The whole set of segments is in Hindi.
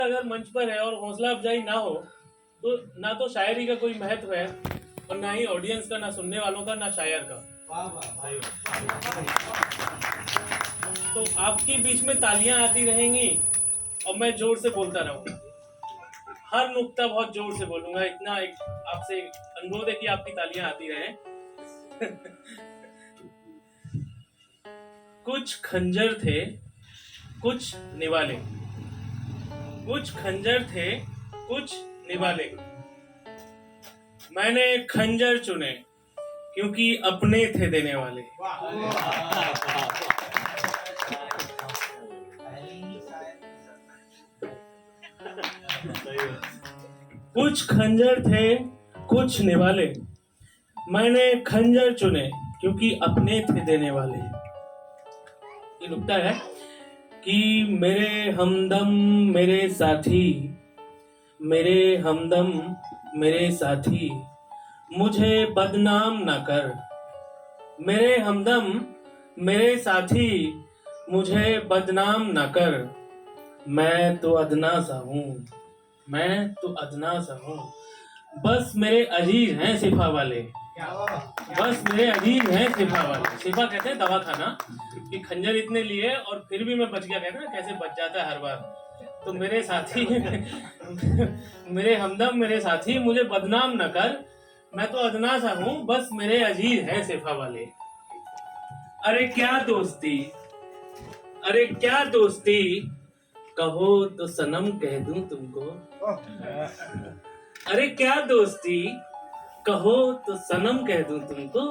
अगर मंच पर है और हौसला अफजाई ना हो तो ना तो शायरी का कोई महत्व है और ना ही ऑडियंस का, ना सुनने वालों का, ना शायर का। तो आपके बीच में तालियां आती रहेंगी और मैं जोर से बोलता रहूंगा। हर नुक्ता बहुत जोर से बोलूंगा। इतना एक आपसे अनुरोध है कि आपकी तालियां आती रहें। कुछ खंजर थे, कुछ निवाले, कुछ खंजर थे, कुछ निवाले। मैंने खंजर चुने क्योंकि अपने थे देने वाले। कुछ खंजर थे, कुछ निवाले। मैंने खंजर चुने क्योंकि अपने थे देने वाले। ये नुक्ता है कि मेरे हमदम मेरे साथी, मेरे हमदम मेरे साथी, मुझे बदनाम न कर। मेरे हमदम मेरे साथी, मुझे बदनाम न कर। मैं तो अदना सा हूँ, मैं तो अदना सा हूँ। बस मेरे अजीज हैं सिफा वाले, बस मेरे अजीज हैं सिफा वाले। सिफा कहते हैं दवाखाना, कि खंजर इतने लिए और फिर भी मैं बच गया। कहते हैं ना कैसे बच जाता है हर बार। तो मेरे साथी मेरे हमदम मेरे साथी, मुझे बदनाम न कर। मैं तो अदना सा हूँ, बस मेरे अजीज हैं सिफा वाले। अरे क्या दोस्ती, अरे क्या दोस्ती, कहो तो सनम कह दूं तुमको। अरे क्या दोस्ती, कहो तो सनम कह दूं तुमको।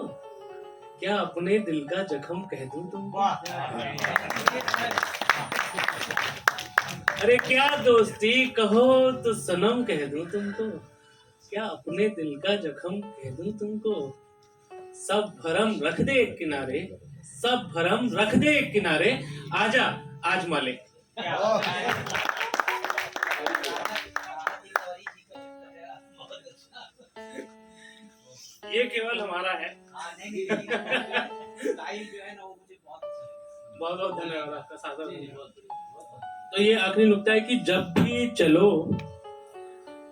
क्या अपने दिल का जख्म कह दूं तुमको। अरे क्या दोस्ती, कहो तो सनम कह दूं तुमको। क्या अपने दिल का जख्म कह दूं तुमको। सब भरम रख दे एक किनारे, सब भरम रख दे एक किनारे। आजा आज माले। ये केवल हमारा है। बहुत बहुत धन्यवाद आपका, सादर धन्यवाद। तो ये आखिरी नुक्ता है कि जब भी चलो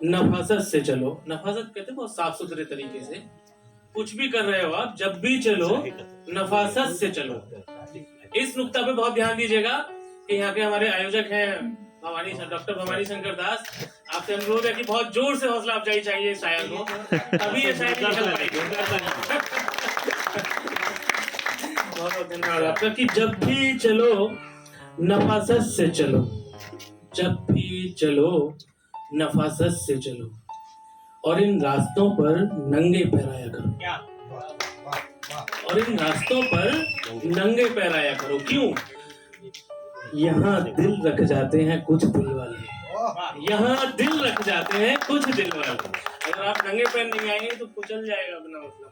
नफासत से चलो। नफासत कहते हैं बहुत साफ सुथरे तरीके से। कुछ भी कर रहे हो आप, जब भी चलो नफासत से चलो। इस नुक्ता पे बहुत ध्यान दीजिएगा कि यहाँ के हमारे आयोजक हैं डॉक्टर भवानी शंकर दास। आपसे अनुरोध है कि बहुत जोर से हौसला अफजाई चाहिए शायर को, तभी ये शायरी निकल पाएगी। बहुत बहुत धन्यवाद आपका। कि जब भी चलो नफासत से चलो, जब भी चलो नफासत से चलो, और इन रास्तों पर नंगे पैर आया करो। और इन रास्तों पर नंगे पैर आया करो। क्यों? यहाँ दिल रख जाते हैं कुछ दिल वाले, यहाँ दिल रख जाते हैं कुछ दिल वाले। अगर आप नंगे पैर नहीं आएंगे तो कुचल जाएगा अपना मतलब,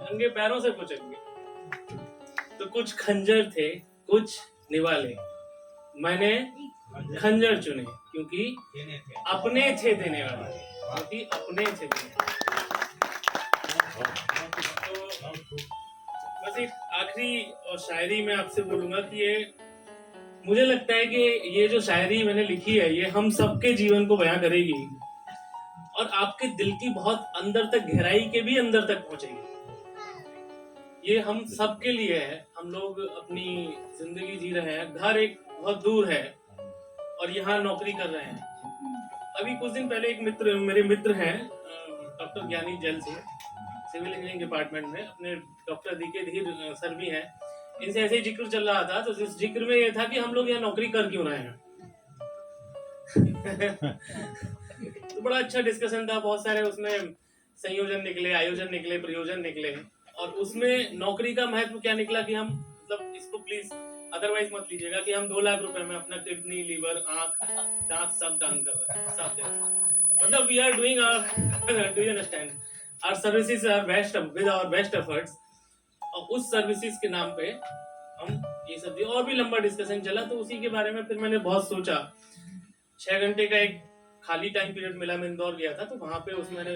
नंगे पैरों से कुचलेंगे। तो कुछ खंजर थे, कुछ निवाले। मैंने खंजर चुने क्योंकि अपने थे देने वाले, क्योंकि अपने थे देने वाले। तो बस एक आखिरी और शायरी में आपसे बोलूंगा कि ये मुझे लगता है कि ये जो शायरी मैंने लिखी है ये हम सबके जीवन को बयां करेगी और आपके दिल की बहुत अंदर तक, गहराई के भी अंदर तक पहुंचेगी। ये हम सबके लिए है। हम लोग अपनी जिंदगी जी रहे हैं, घर एक बहुत दूर है और यहाँ नौकरी कर रहे हैं। अभी कुछ दिन पहले एक मित्र, मेरे मित्र हैं doctor Giani Zail Singh, civil engineering department में, अपने डॉक्टर डीके धीर सर भी हैं। इनसे ऐसे ही जिक्र चल रहा था, तो इस जिक्र में ये था कि हम लोग यहाँ नौकरी कर क्यों रहे हैं। तो बड़ा अच्छा डिस्कशन था, बहुत सारे उसमें संयोजन निकले, आयोजन निकले, प्रयोजन निकले, और उसमें नौकरी का महत्व क्या निकला कि हम, मतलब इसको प्लीज अदरवाइज मत लीजिएगा, कि हम 2 लाख रुपए में अपना किडनी, लीवर, आंख, दांत सब दान कर रहे हैं, सब दे रहे हैं। मतलब we are doing our, do you understand, our services are best with our best efforts. और उस सर्विसेज के नाम पे हम ये सब दिए। और भी लंबा डिस्कशन चला, तो उसी के बारे में फिर मैंने बहुत सोचा। 6 घंटे का एक खाली टाइम पीरियड मिला, मैं इंदौर गया था, तो वहां पे उसमें मैंने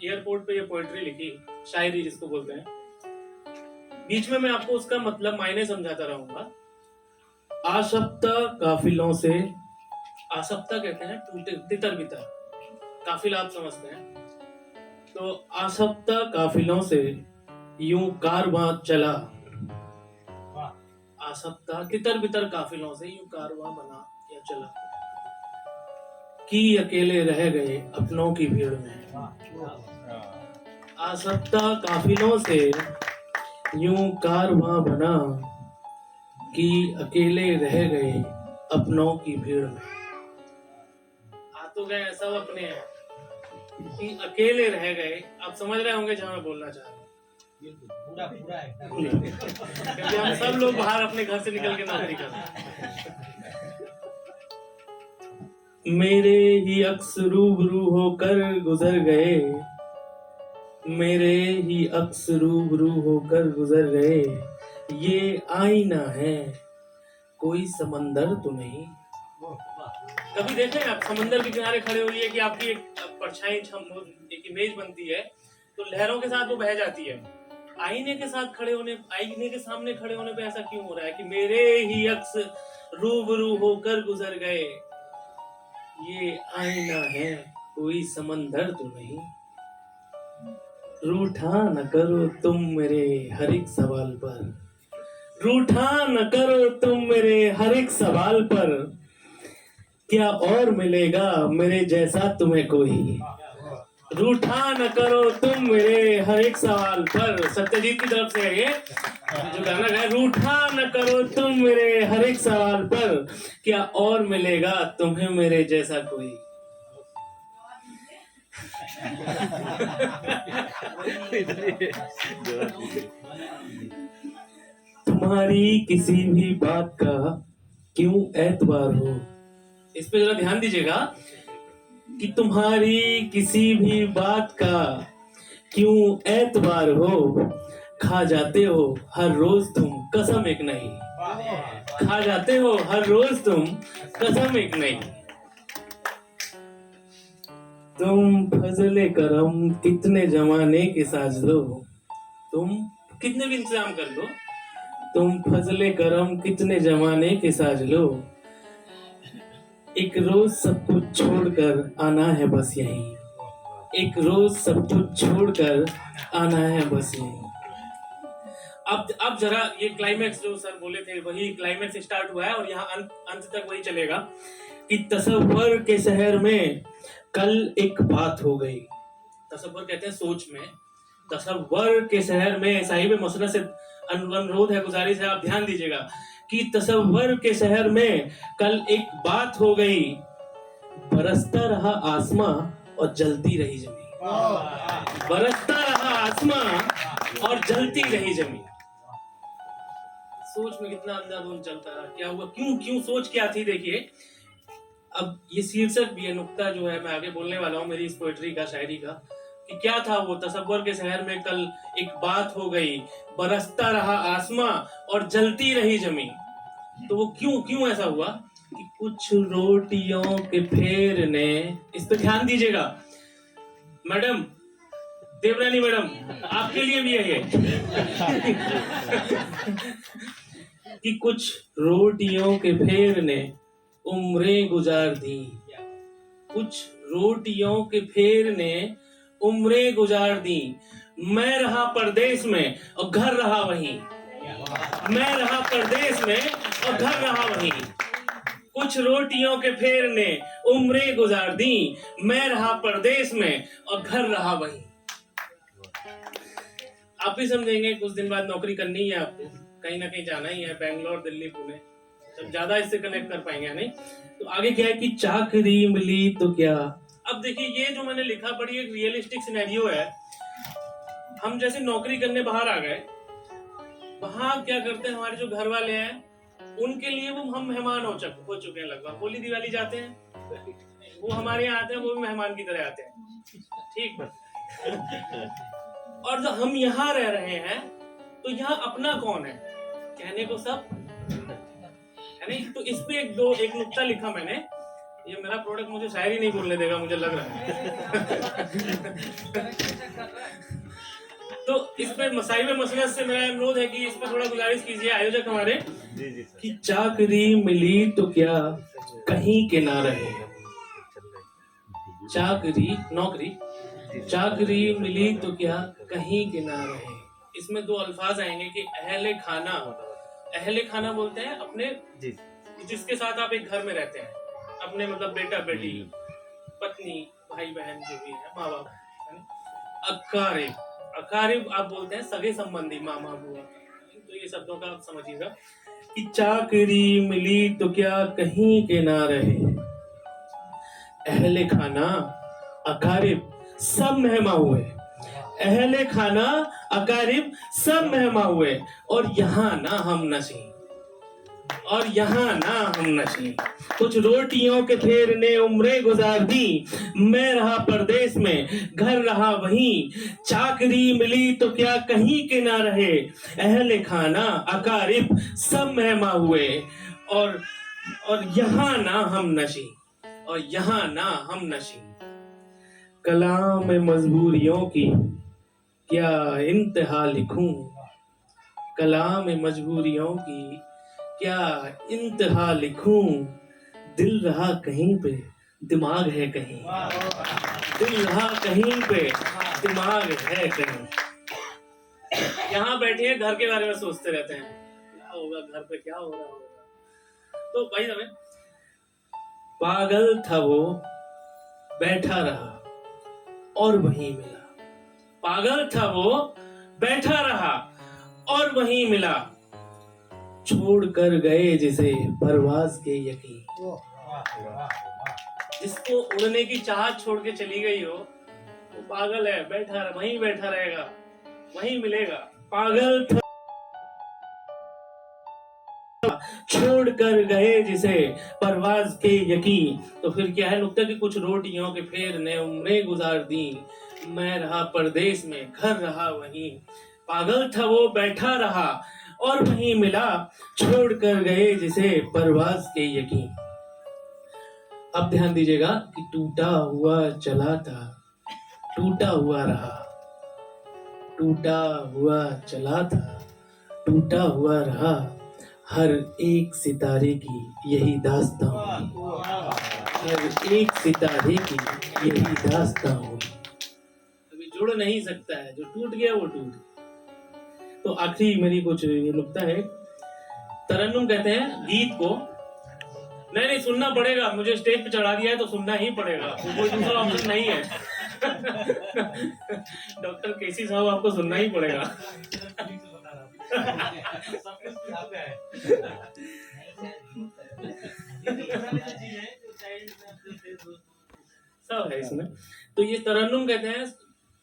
एयरपोर्ट पे ये पोएट्री लिखी, शायरी जिसको बोलते हैं। बीच में मैं आपको उसका मतलब, मायने समझाता रहूंगा। आशफ्ता काफिलों से आसप्ता कहते हैं तितर बितर, काफिला आप समझते हैं। तो आसप्ता काफिलों से यूं कारवां चला, आसप्ता तितर बितर काफिलों से यूं कारवां बना या चला, कि अकेले रह गए अपनों की भीड़ में। आसप्ता काफिलों से यूं कारवां बना, कि अकेले रह गए अपनों की भीड़ में। आ तो गए सब अपने हैं, कि अकेले रह गए। आप समझ रहे होंगे जहां मैं बोलना चाह रहा हूँ। पूरा पूरा है क्योंकि हम सब लोग बाहर अपने घर से निकल के नौकरी करते हैं। मेरे ही अक्स रूबरू होकर गुजर गए, मेरे ही अक्स रूबरू होकर गुजर गए, ये आईना है कोई समंदर तो नहीं। कभी देखे आप समंदर के किनारे खड़े होइए कि आपकी एक परछाई एक इमेज बनती है, तो लहरों के साथ वो बह जाती है। आईने के साथ खड़े होने, आईने के सामने खड़े होने पे ऐसा क्यों हो रहा है कि मेरे ही अक्स रूबरू होकर गुजर गए, ये आईना है कोई समंदर तो नहीं। रूठा न करो तुम मेरे हर एक सवाल पर, रूठा न करो तुम मेरे हर एक सवाल पर, क्या और मिलेगा मेरे जैसा तुम्हें कोई। रूठा न करो तुम मेरे हर एक सवाल पर, सत्यजीत की तरफ से है ये जो गाना गाया। रूठा न करो तुम मेरे हर एक सवाल पर, क्या और मिलेगा तुम्हें मेरे जैसा कोई। तुम्हारी किसी भी बात का क्यों एतबार हो, इस पे जरा ध्यान दीजिएगा कि तुम्हारी किसी भी बात का क्यों एतबार हो, खा जाते हो हर रोज तुम कसम एक नहीं, खा जाते हो हर रोज तुम कसम एक नहीं। तुम फजले करम कितने जमाने के साज लो, तुम कितने भी इंतजाम कर लो, तुम फजले करम कितने जमाने के साज लो, एक रोज सब कुछ छोड़कर आना है बस यहीं, एक रोज सब कुछ छोड़कर आना है बस यहीं। अब जरा ये क्लाइमैक्स जो सर बोले थे वही क्लाइमैक्स स्टार्ट हुआ है और यहाँ अंत तक वही चलेगा कि तसव्वुर के शहर में कल एक बात हो गई। तसव्वुर कहते हैं सोच में, तसव्वुर के शहर में साहिब मसनद से अनुरोध है, गुजारिश है, आप ध्यान दीजिएगा कि तसव्वुर के शहर में कल एक बात हो गई, बरसता रहा आसमां और जलती रही जमीन, बरसता रहा आसमां और जलती रही जमीन। सोच में कितना अंधाधुंध चलता रहा, क्या हुआ, क्यों सोच क्या थी। देखिए अब ये शीर्षक भी है, नुक्ता जो है मैं आगे बोलने वाला हूँ मेरी इस पोएट्री का, शायरी का, कि क्या था वो। तसव्वुर के शहर में कल एक बात हो गई, बरसता रहा आसमां और जलती रही जमीन। तो वो क्यों ऐसा हुआ कि कुछ रोटियों के फेरने, इस पे ध्यान दीजिएगा मैडम, देवरानी मैडम, आपके लिए भी है ये कि कुछ रोटियों के फेरने उम्रें गुजार दी, कुछ रोटियों के फेरने उम्रें गुजार दी, मैं रहा परदेश में और घर रहा वहीं, मैं रहा परदेश में और घर रहा वहीं, कुछ रोटियों के फेरने उम्रें गुजार दी, मैं रहा परदेश में और घर रहा वहीं। आप भी समझेंगे कुछ दिन बाद नौकरी करनी है आपको, कहीं ना कहीं जाना ही है, बेंगलोर दिल्ली पुणे, जब ज्यादा इससे कनेक्ट कर पाएंगे नहीं। तो आगे क्या है कि चाकरी मिली तो क्या। अब देखिए ये जो मैंने लिखा बड़ी एक रियलिस्टिक सिनेरियो है। हम जैसे नौकरी करने बाहर आ गए, वहां क्या करते हैं हमारे जो घर वाले हैं उनके लिए वो हम मेहमान हो चुके हैं लगभग। होली दिवाली जाते हैं, वो हमारे यहाँ आते हैं, वो भी मेहमान की तरह आते हैं, ठीक। और जो हम यहाँ रह रहे हैं तो यहाँ अपना कौन है, कहने को सब है नहीं। तो इस पे एक नुक्ता लिखा मैंने, ये मेरा प्रोडक्ट मुझे शायरी नहीं बोलने देगा मुझे लग रहा है तो इस पे मसाइब मसनद से मेरा अनुरोध है कि इस पे थोड़ा गुजारिश कीजिए आयोजक हमारे कि चाकरी मिली तो क्या कहीं के ना रहे। चाकरी नौकरी चाकरी मिली तो क्या कहीं के ना रहे। इसमें दो अल्फाज आएंगे कि अहले खाना बोलते हैं अपने जिसके साथ आप एक घर में रहते हैं, अपने मतलब बेटा बेटी पत्नी भाई बहन जो भी है, माँ बाप है ना। अकारिब आप बोलते हैं सगे संबंधी, मामा बुआ। तो ये शब्दों का आप समझिएगा कि चाकरी मिली तो क्या कहीं के ना रहे। अहले खाना अकारिब सब मेहमा हुए, अहले खाना अकारिब सब मेहमा हुए, और यहाँ ना हम नशी, और यहाँ ना हम नशी। कुछ रोटियों के फेर ने उम्रें गुजार दी, मैं रहा परदेश में घर रहा वहीं। चाकरी मिली तो क्या कहीं के ना रहे, अहले खाना अकारिब सब मेहमा हुए, और यहाँ ना हम नशी, और यहाँ ना हम नशी। कलाम मजबूरियों की क्या इंतहा लिखूं, कलाम मजबूरियों की क्या इंतहा लिखूं। दिल रहा कहीं पे दिमाग है कहीं, दिल रहा कहीं पे दिमाग है कहीं। यहाँ बैठे हैं घर के बारे में सोचते रहते हैं, क्या होगा घर पे, क्या हो रहा होगा। तो भाई हमें पागल था वो बैठा रहा और वहीं मिला, पागल था वो बैठा रहा और वहीं मिला। छोड़ कर गए जिसे परवाज के यकीन, जिसको उड़ने की चाहत छोड़ के चली गई हो वो पागल है, बैठा वहीं बैठा रहेगा, वहीं मिलेगा। पागल था छोड़ कर गए जिसे परवाज के यकीन। तो फिर क्या है नुक्ता कि कुछ रोटियों के फेर ने उम्रें गुजार दी, मैं रहा परदेश में घर रहा वहीं। पागल था वो बैठा रहा और वहीं मिला, छोड़ कर गए जिसे परवाज के यकीन। अब ध्यान दीजिएगा कि टूटा हुआ चला था टूटा हुआ रहा, टूटा हुआ चला था टूटा हुआ रहा। हर एक सितारे की यही दास्तां होगी, हर एक सितारे की यही दास्तां होगी। कभी जुड़ नहीं सकता है, जो टूट गया वो टूट गया। तो आखिरी मेरी कुछ ये नुक्ता है, तरन्नुम कहते हैं गीत को नहीं सुनना पड़ेगा, मुझे स्टेज पे चढ़ा दिया है तो सुनना ही पड़ेगा, कोई दूसरा ऑप्शन नहीं है। डॉक्टर केसी साहब आपको सुनना ही पड़ेगा। सब है इसमें। तो ये तरन्नुम कहते हैं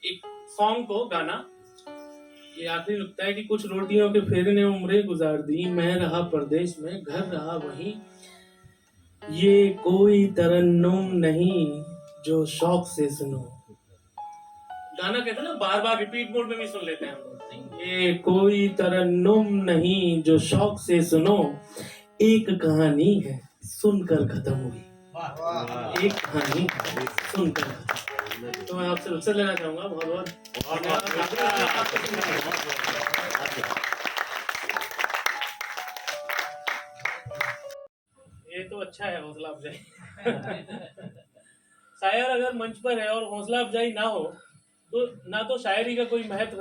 एक सॉन्ग को गाना। ये आखिरी लगता है कि कुछ रोटियों के फेरे ने उम्रें गुजार दी, मैं रहा परदेश में घर रहा वहीं। ये कोई तरन्नुम नहीं जो शौक से सुनो, गाना कहते हैं ना बार बार रिपीट मोड में भी सुन लेते हैं हम लोग। ये कोई तरन्नुम नहीं जो शौक से सुनो, एक कहानी है सुनकर खत्म हुई, एक कहानी सुनकर खत्म। तो मैं आपसे रुखसत लेना चाहूंगा। बहुत बहुत ये तो अच्छा है हौसला अफजाई। शायर अगर मंच पर है और हौसला अफजाई ना हो तो ना तो शायरी का कोई महत्व है।